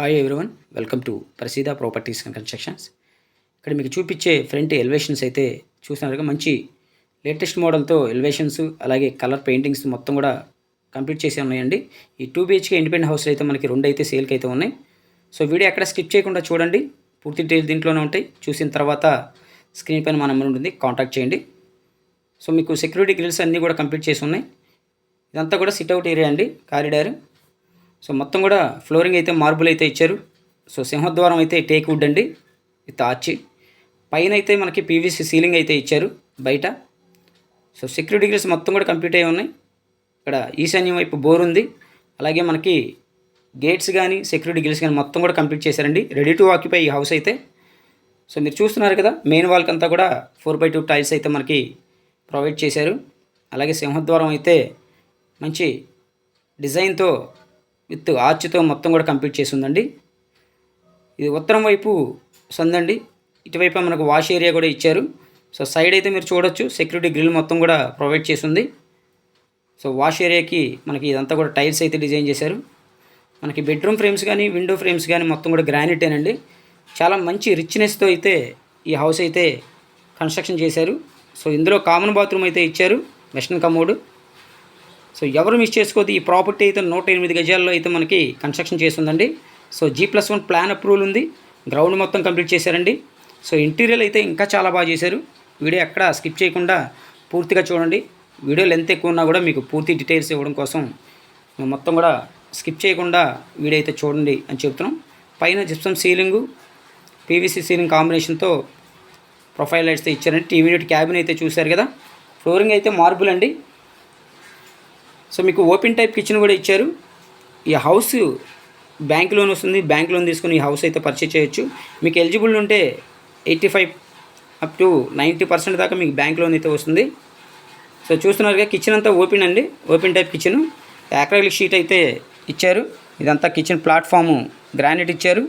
Hi everyone, welcome to Praseeda properties and constructions. ఇక్కడ మీకు చూపించే ఫ్రంట్ ఎలివేషన్స్ అయితే చూసినారుగా, మంచి లేటెస్ట్ మోడల్తో ఎలివేషన్స్ అలాగే కలర్ పెయింటింగ్స్ మొత్తం కూడా కంప్లీట్ చేసి ఉన్నాయండి. ఈ 2 BHK ఇండిపెండెంట్ హౌస్ అయితే మనకి 2 అయితే సేల్కి అయితే ఉన్నాయి. సో వీడియో ఎక్కడ స్కిప్ చేయకుండా చూడండి, పూర్తి డీటెయిల్ దీంట్లోనే ఉంటాయి. చూసిన తర్వాత స్క్రీన్ పైన మా నెంబర్ ఉంటుంది, కాంటాక్ట్ చేయండి. సో మీకు సెక్యూరిటీ గ్రిల్స్ అన్నీ కూడా కంప్లీట్ చేసి ఉన్నాయి. ఇదంతా కూడా సిట్అవుట్ ఏరియా అండి, కారిడార్. సో మొత్తం కూడా ఫ్లోరింగ్ అయితే మార్బుల్ అయితే ఇచ్చారు. సో సింహద్వారం అయితే టేక్ వుడ్ అండి విత్ ఆర్చి. పైన అయితే మనకి PVC సీలింగ్ అయితే ఇచ్చారు బయట. సో సెక్యూరిటీ గ్రిల్స్ మొత్తం కూడా కంప్లీట్ అయి ఉన్నాయి. ఇక్కడ ఈశాన్యం వైపు బోర్ ఉంది. అలాగే మనకి గేట్స్ కానీ సెక్యూరిటీ గ్రిల్స్ కానీ మొత్తం కూడా కంప్లీట్ చేశారండి. రెడీ టు ఆక్యుపై ఈ హౌస్ అయితే. సో మీరు చూస్తున్నారు కదా, మెయిన్ వాల్కి అంతా కూడా 4x2 టైల్స్ అయితే మనకి ప్రొవైడ్ చేశారు. అలాగే సింహద్వారం అయితే మంచి డిజైన్తో విత్ ఆర్చ్తో మొత్తం కూడా కంప్లీట్ చేసి ఉందండి. ఇది ఉత్తరం వైపు సందండి. ఇటువైపు మనకు వాష్ ఏరియా కూడా ఇచ్చారు. సో సైడ్ అయితే మీరు చూడొచ్చు, సెక్యూరిటీ గ్రిల్ మొత్తం కూడా ప్రొవైడ్ చేసి ఉంది. సో వాష్ ఏరియాకి మనకి ఇదంతా కూడా టైల్స్ అయితే డిజైన్ చేశారు. మనకి బెడ్రూమ్ ఫ్రేమ్స్ కానీ విండో ఫ్రేమ్స్ కానీ మొత్తం కూడా గ్రానైటేనండి. చాలా మంచి రిచ్నెస్తో అయితే ఈ హౌస్ అయితే కన్స్ట్రక్షన్ చేశారు. సో ఇందులో కామన్ బాత్రూమ్ అయితే ఇచ్చారు, వెస్టర్న్ కమోడ్. సో ఎవరు మిస్ చేసుకోవద్దు, ఈ ప్రాపర్టీ అయితే 108 గజాల్లో అయితే మనకి కన్స్ట్రక్షన్ చేస్తుందండి. సో G+1 ప్లాన్ అప్రూవల్ ఉంది. గ్రౌండ్ మొత్తం కంప్లీట్ చేశారండి. సో ఇంటీరియర్ అయితే ఇంకా చాలా బాగా చేశారు. వీడియో ఎక్కడ స్కిప్ చేయకుండా పూర్తిగా చూడండి. వీడియో లెంత్ ఎక్కువ ఉన్నా కూడా మీకు పూర్తి డీటెయిల్స్ ఇవ్వడం కోసం మొత్తం కూడా స్కిప్ చేయకుండా వీడియో అయితే చూడండి అని చెప్తున్నాం. పైన జిప్సమ్ సీలింగు, PVC సీలింగ్ కాంబినేషన్తో ప్రొఫైల్ లైట్స్ ఇచ్చారండి. టీవీ యూనిట్ క్యాబిన్ అయితే చూశారు కదా. ఫ్లోరింగ్ అయితే మార్బుల్ అండి. సో మీకు ఓపెన్ టైప్ కిచెన్ కూడా ఇచ్చారు. ఈ హౌస్ బ్యాంక్ లోన్ వస్తుంది. బ్యాంక్ లోన్ తీసుకుని ఈ హౌస్ అయితే పర్చేజ్ చేయొచ్చు. మీకు ఎలిజిబుల్ ఉంటే 85 అప్ టు 90% దాకా మీకు బ్యాంక్ లోన్ అయితే వస్తుంది. సో చూస్తున్నారుగా, కిచెన్ అంతా ఓపెన్ అండి, open type kitchen. Acrylic sheet అయితే ఇచ్చారు. ఇదంతా కిచెన్ ప్లాట్ఫాము గ్రానైట్ ఇచ్చారు.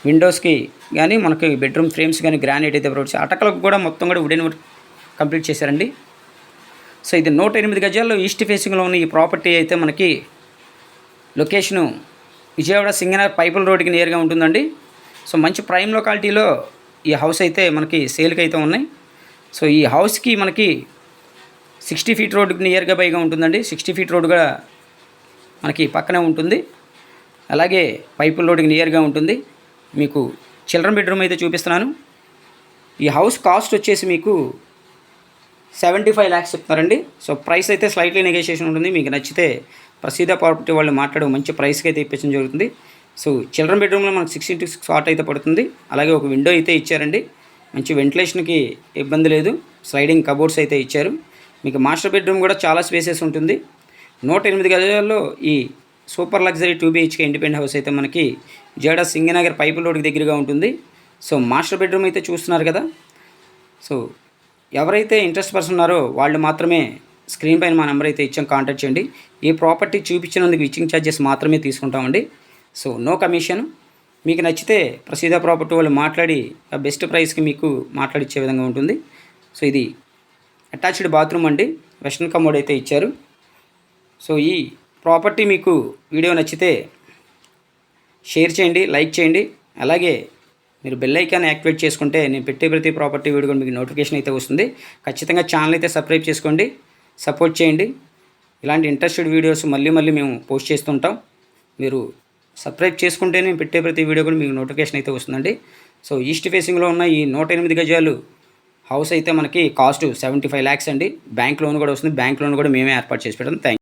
విండోస్కి కానీ మనకి బెడ్రూమ్ ఫ్రేమ్స్ కానీ గ్రానైట్ అయితే ప్రొవైడ్ చేశారు. అటకలకు కూడా మొత్తం కూడా వుడెన్ వర్క్ కంప్లీట్ చేశారండి. సో ఇది 108 గజాల్లో ఈస్ట్ ఫేసింగ్లో ఉన్న ఈ ప్రాపర్టీ అయితే మనకి లొకేషను విజయవాడ సింగనగర్ పైపుల్ రోడ్డుకి నియర్గా ఉంటుందండి. సో మంచి ప్రైమ్ లొకాలిటీలో ఈ హౌస్ అయితే మనకి సేల్కి అయితే ఉన్నాయి. సో ఈ హౌస్కి మనకి 60 ఫీట్ రోడ్డుకి నియర్గా పైగా ఉంటుందండి. 60 ఫీట్ రోడ్డు కూడా మనకి పక్కనే ఉంటుంది. అలాగే పైపుల్ రోడ్డుకి నియర్గా ఉంటుంది. మీకు చిల్డ్రన్ బెడ్రూమ్ అయితే చూపిస్తున్నాను. ఈ హౌస్ కాస్ట్ వచ్చేసి మీకు 75 lakhs చెప్తున్నారండి. సో ప్రైస్ అయితే స్లైట్లీ నెగోషియేషన్ ఉంటుంది. మీకు నచ్చితే ప్రసీదా ప్రాపర్టీ వాళ్ళు మాట్లాడే మంచి ప్రైస్కి అయితే ఇప్పించడం జరుగుతుంది. సో చిల్డ్రన్ బెడ్రూమ్లో మనకు 6x6 కాట్ అయితే పడుతుంది. అలాగే ఒక విండో అయితే ఇచ్చారండి. మంచి వెంటిలేషన్కి ఇబ్బంది లేదు. స్లైడింగ్ కబోర్డ్స్ అయితే ఇచ్చారు. మీకు మాస్టర్ బెడ్రూమ్ కూడా చాలా స్పేసెస్ ఉంటుంది. 108 గజాల్లో ఈ super luxury 2 BHK independent house అయితే మనకి విజయవాడ సింగనగర్ పైపుల్ రోడ్కి దగ్గరగా ఉంటుంది. సో మాస్టర్ బెడ్రూమ్ అయితే చూస్తున్నారు కదా. సో ఎవరైతే ఇంట్రెస్ట్ పర్సన్ ఉన్నారో వాళ్ళు మాత్రమే స్క్రీన్ పైన మా నెంబర్ అయితే ఇచ్చాం, కాంటాక్ట్ చేయండి. ఈ ప్రాపర్టీ చూపించినందుకు విచింగ్ ఛార్జెస్ మాత్రమే తీసుకుంటామండి. So no commission. మీకు నచ్చితే ప్రసీదా ప్రాపర్టీ వాళ్ళు మాట్లాడి ఆ బెస్ట్ ప్రైస్కి మీకు మాట్లాడిచ్చే విధంగా ఉంటుంది. సో ఇది అటాచ్డ్ బాత్రూమ్ అండి, వెస్టర్న్ కమోడ్ అయితే ఇచ్చారు. సో ఈ ప్రాపర్టీ మీకు వీడియో నచ్చితే షేర్ చేయండి, లైక్ చేయండి. అలాగే మీరు బెల్ ఐకాన్ యాక్టివేట్ చేసుకుంటే నేను పెట్టే ప్రతి ప్రాపర్టీ వీడియో కూడా మీకు నోటిఫికేషన్ అయితే వస్తుంది. ఖచ్చితంగా ఛానల్ అయితే సబ్స్క్రైబ్ చేసుకోండి, సపోర్ట్ చేయండి. ఇలాంటి ఇంట్రెస్టెడ్ వీడియోస్ మళ్ళీ మేము పోస్ట్ చేస్తుంటాం. మీరు సబ్స్క్రైబ్ చేసుకుంటే నేను పెట్టే ప్రతి వీడియో కూడా మీకు నోటిఫికేషన్ అయితే వస్తుందండి. సో ఈస్ట్ ఫేసింగ్లో ఉన్న ఈ 108 గజాలు హౌస్ అయితే మనకి కాస్ట్ 75 lakhs అండి. బ్యాంక్ లోన్ కూడా వస్తుంది. బ్యాంక్ లోన్ కూడా మేమే ఏర్పాటు చేసి పెట్టాం. Thank you.